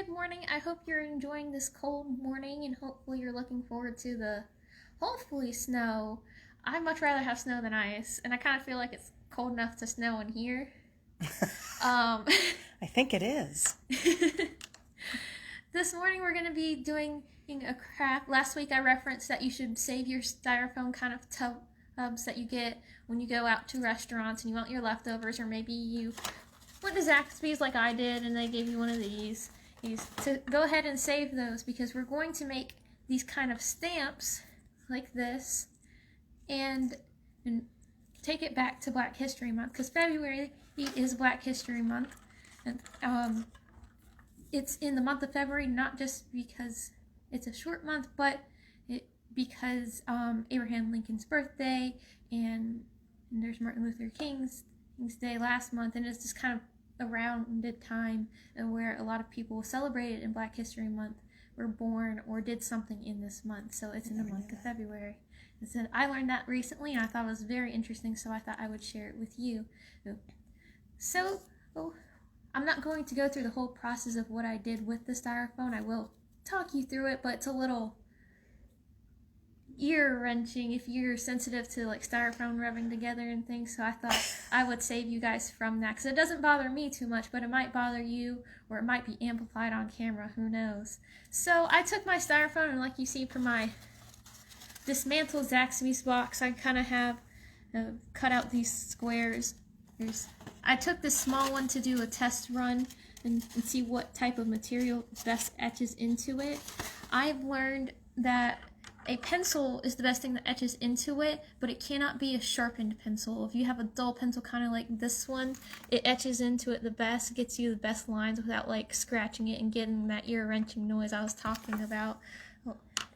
good morning. I hope you're enjoying this cold morning and hopefully you're looking forward to the hopefully snow. I'd much rather have snow than ice, and I kind of feel like it's cold enough to snow in here. I think it is. This morning we're going to be doing a craft. Last week I referenced that you should save your styrofoam kind of tubs that you get when you go out to restaurants and you want your leftovers, or maybe you went to Zaxby's like I did and they gave you one of these. To go ahead and save those, because we're going to make these kind of stamps like this and take it back to Black History Month, because February is Black History Month. And it's in the month of February not just because it's a short month, but because Abraham Lincoln's birthday, and there's Martin Luther King's Day last month, and it's just kind of a rounded time where a lot of people celebrated in Black History Month were born or did something in this month. So it's in the month of February. And so I learned that recently and I thought it was very interesting, so I thought I would share it with you. So I'm not going to go through the whole process of what I did with the styrofoam. I will talk you through it, but it's a little ear-wrenching if you're sensitive to like styrofoam rubbing together and things, so I thought I would save you guys from that, because it doesn't bother me too much, but it might bother you, or it might be amplified on camera, who knows. So I took my styrofoam, and like you see from my dismantled Zaxby's box, I kind of have cut out these squares. I took this small one to do a test run and see what type of material best etches into it. I've learned that a pencil is the best thing that etches into it, but it cannot be a sharpened pencil. If you have a dull pencil kind of like this one, it etches into it the best, gets you the best lines without like scratching it and getting that ear-wrenching noise I was talking about.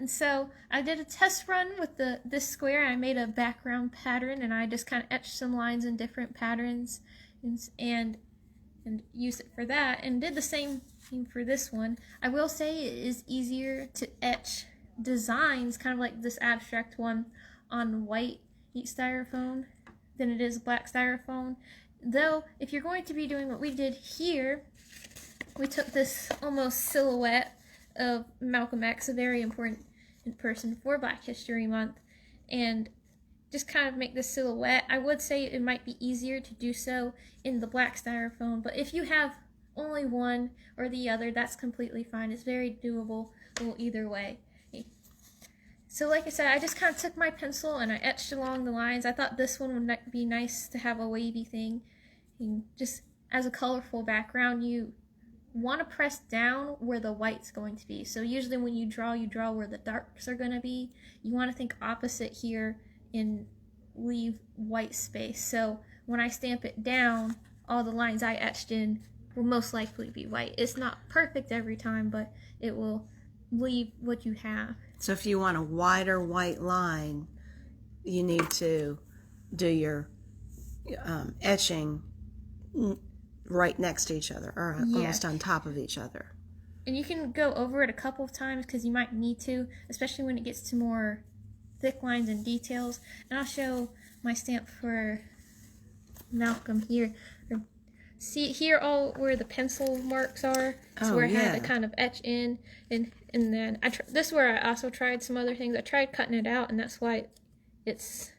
And so I did a test run with this square. I made a background pattern and I just kind of etched some lines in different patterns and used it for that, and did the same thing for this one. I will say it is easier to etch designs kind of like this abstract one on white styrofoam than it is black styrofoam, though if you're going to be doing what we did here, we took this almost silhouette of Malcolm X, a very important person for Black History Month, and just kind of make this silhouette. I would say it might be easier to do so in the black styrofoam, but if you have only one or the other, that's completely fine. It's very doable either way. So like I said, I just kind of took my pencil and I etched along the lines. I thought this one would be nice to have a wavy thing. And just as a colorful background, you want to press down where the white's going to be. So usually when you draw where the darks are going to be. You want to think opposite here and leave white space. So when I stamp it down, all the lines I etched in will most likely be white. It's not perfect every time, but it will leave what you have. So if you want a wider white line, you need to do your etching right next to each other, or almost on top of each other. And you can go over it a couple of times because you might need to, especially when it gets to more thick lines and details. And I'll show my stamp for Malcolm here. See here all where the pencil marks are? That's where I had to kind of etch in, and then this is where I also tried some other things. I tried cutting it out, and that's why it's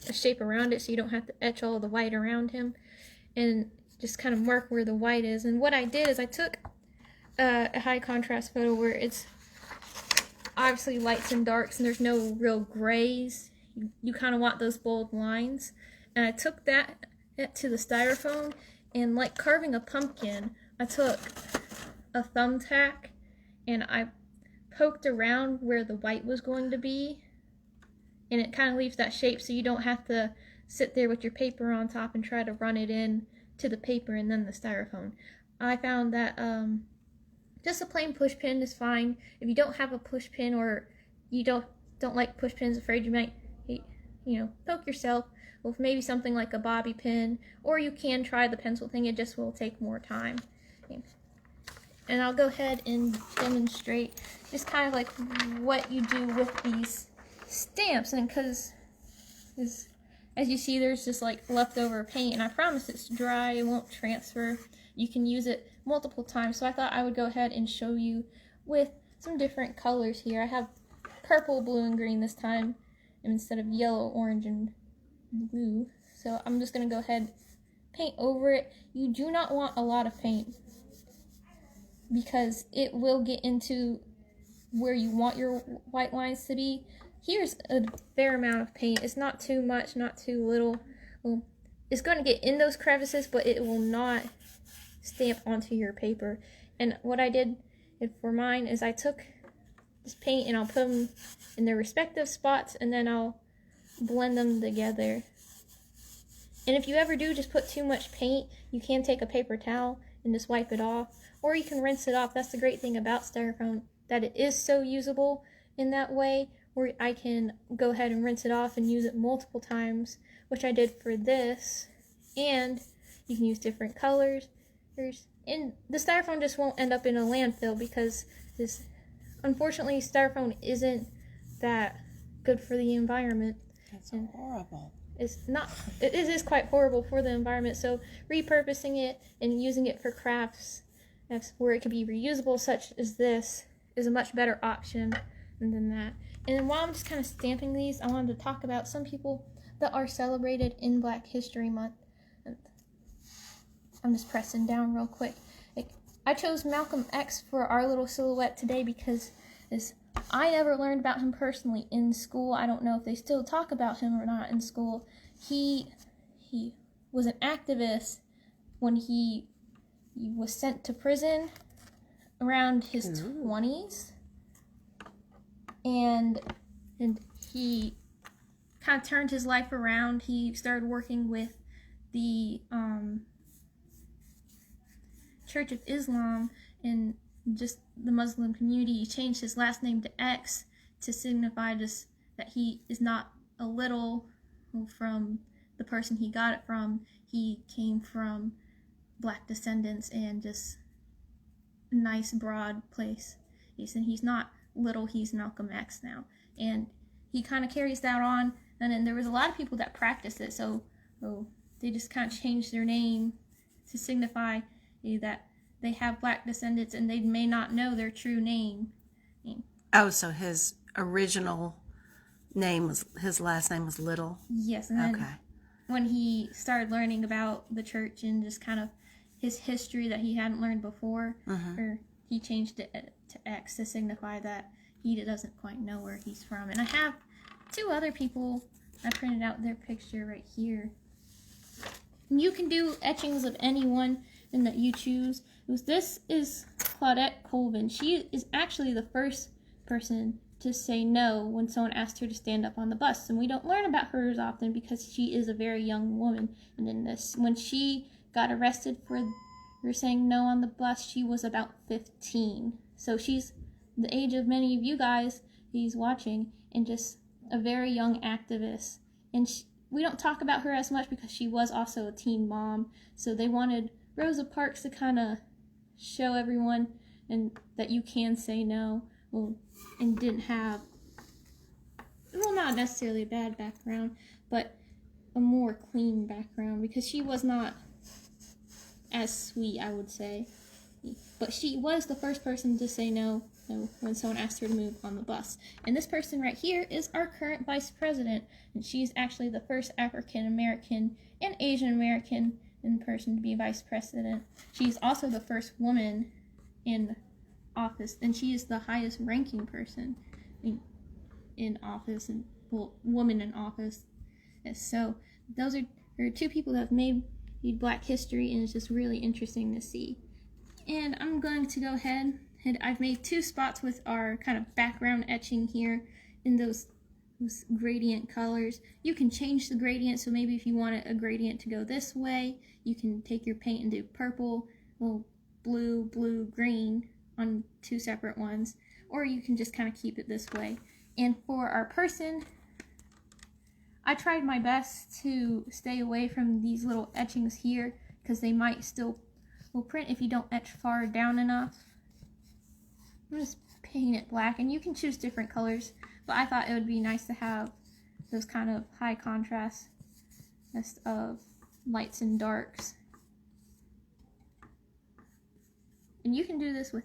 a shape around it, so you don't have to etch all the white around him, and just kind of mark where the white is. And what I did is I took a high contrast photo where it's obviously lights and darks, and there's no real grays. You kind of want those bold lines, and I took that to the styrofoam. And like carving a pumpkin, I took a thumbtack and I poked around where the white was going to be, and it kind of leaves that shape so you don't have to sit there with your paper on top and try to run it in to the paper and then the styrofoam. I found that just a plain push pin is fine. If you don't have a push pin, or you don't like push pins, afraid you might poke yourself with maybe something like a bobby pin, or you can try the pencil thing. It just will take more time. Okay. And I'll go ahead and demonstrate just kind of like what you do with these stamps, and because as you see, there's just like leftover paint, and I promise it's dry, it won't transfer. You can use it multiple times, so I thought I would go ahead and show you with some different colors here. I have purple, blue, and green this time instead of yellow, orange, and blue. So I'm just going to go ahead and paint over it. You do not want a lot of paint because it will get into where you want your white lines to be. Here's a fair amount of paint. It's not too much, not too little. Well, it's going to get in those crevices, but it will not stamp onto your paper. And what I did for mine is I took this paint and I'll put them in their respective spots, and then I'll blend them together. And if you ever do just put too much paint, you can take a paper towel and just wipe it off, or you can rinse it off. That's the great thing about Styrofoam, that it is so usable in that way, where I can go ahead and rinse it off and use it multiple times, which I did for this. And you can use different colors. And the Styrofoam just won't end up in a landfill because this, unfortunately, Styrofoam isn't that good for the environment. That's horrible. It's not. It is quite horrible for the environment. So repurposing it and using it for crafts, that's where it can be reusable, such as this, is a much better option than that. And then while I'm just kind of stamping these, I wanted to talk about some people that are celebrated in Black History Month. I'm just pressing down real quick. I chose Malcolm X for our little silhouette today because I never learned about him personally in school. I don't know if they still talk about him or not in school. He was an activist when he was sent to prison around his 20s. And he kind of turned his life around. He started working with the Church of Islam and just the Muslim community. He changed his last name to X to signify just that he is not a little from the person he got it from. He came from Black descendants and just a nice broad place. He said he's not little, he's Malcolm X now, and he kind of carries that on. And then there was a lot of people that practiced it, so they just kind of changed their name to signify that they have Black descendants and they may not know their true name. Oh, so his original name was, his last name was Little? Yes, and then when he started learning about the church and just kind of his history that he hadn't learned before, or he changed it to X to signify that he doesn't quite know where he's from. And I have two other people. I printed out their picture right here. And you can do etchings of anyone and that you choose. This is Claudette Colvin. She is actually the first person to say no when someone asked her to stand up on the bus. And we don't learn about her as often because she is a very young woman. And in this, when she got arrested for saying no on the bus, she was about 15. So she's the age of many of you guys he's watching, and just a very young activist. And we don't talk about her as much because she was also a teen mom. So they wanted Rosa Parks to kind of show everyone and that you can say no, and didn't have, well, not necessarily a bad background, but a more clean background, because she was not as sweet, I would say. But she was the first person to say no when someone asked her to move on the bus. And this person right here is our current vice president, and she's actually the first African American and Asian American in person to be vice president. She's also the first woman in office, and she is the highest ranking person in office, and woman in office. And so those are two people that have made Black history, and it's just really interesting to see. And I'm going to go ahead and I've made two spots with our kind of background etching here in those gradient colors. You can change the gradient, so maybe if you want a gradient to go this way, you can take your paint and do purple, blue, green on two separate ones, or you can just kind of keep it this way. And for our person, I tried my best to stay away from these little etchings here because they might still print if you don't etch far down enough. I'm just paint it black, and you can choose different colors, but I thought it would be nice to have those kind of high contrast best of lights and darks. And you can do this with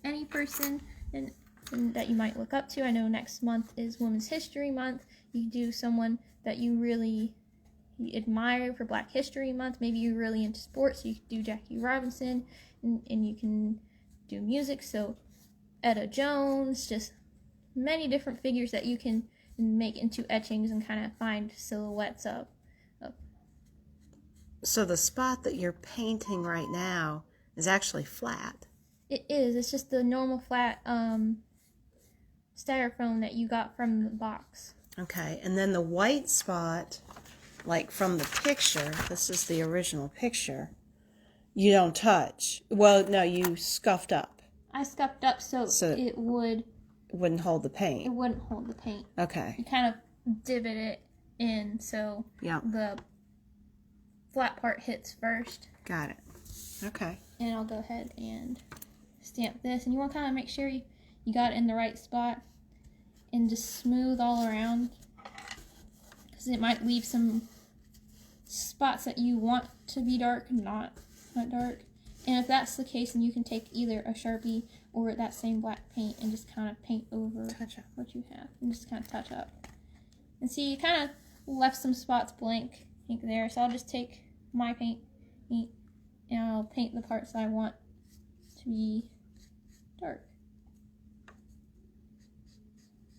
any person and that you might look up to. I know next month is Women's History Month. You can do someone that you really admire for Black History Month. Maybe you're really into sports, so you can do Jackie Robinson, and you can do music, so Etta Jones, just many different figures that you can make into etchings and kind of find silhouettes of. So the spot that you're painting right now is actually flat. It is. It's just the normal flat styrofoam that you got from the box. Okay, and then the white spot, like from the picture, this is the original picture, you don't touch. Well, no, you scuffed up. I scuffed up so it wouldn't hold the paint. It wouldn't hold the paint. Okay. You kind of divot it in so the flat part hits first. Got it. Okay. And I'll go ahead and stamp this. And you want to kind of make sure you got it in the right spot and just smooth all around, because it might leave some spots that you want to be dark, not dark. And if that's the case, then you can take either a Sharpie or that same black paint and just kind of paint over what you have and just kind of touch up. And see, you kind of left some spots blank there, so I'll just take my paint and I'll paint the parts that I want to be dark.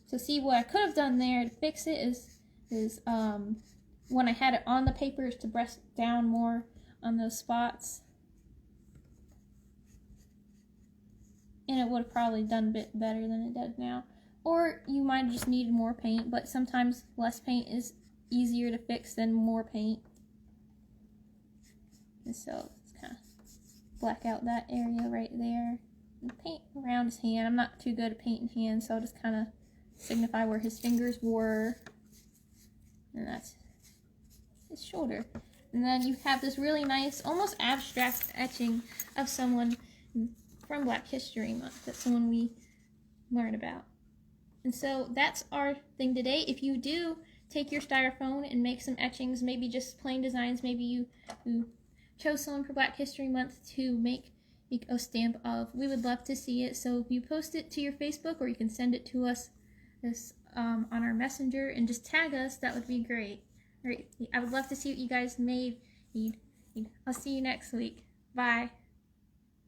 So see, what I could have done there to fix it is when I had it on the paper, is to press down more on those spots. And it would have probably done a bit better than it does now. Or you might have just needed more paint, but sometimes less paint is easier to fix than more paint. And so it's kind of black out that area right there. And paint around his hand. I'm not too good at painting hands, so I'll just kind of signify where his fingers were. And that's his shoulder. And then you have this really nice, almost abstract etching of someone from Black History Month, that's someone we learn about. And so that's our thing today. If you do take your Styrofoam and make some etchings, maybe just plain designs, maybe you chose someone for Black History Month to make a stamp of, we would love to see it. So if you post it to your Facebook, or you can send it to us on our messenger and just tag us, that would be great. All right, I would love to see what you guys made. I'll see you next week. Bye.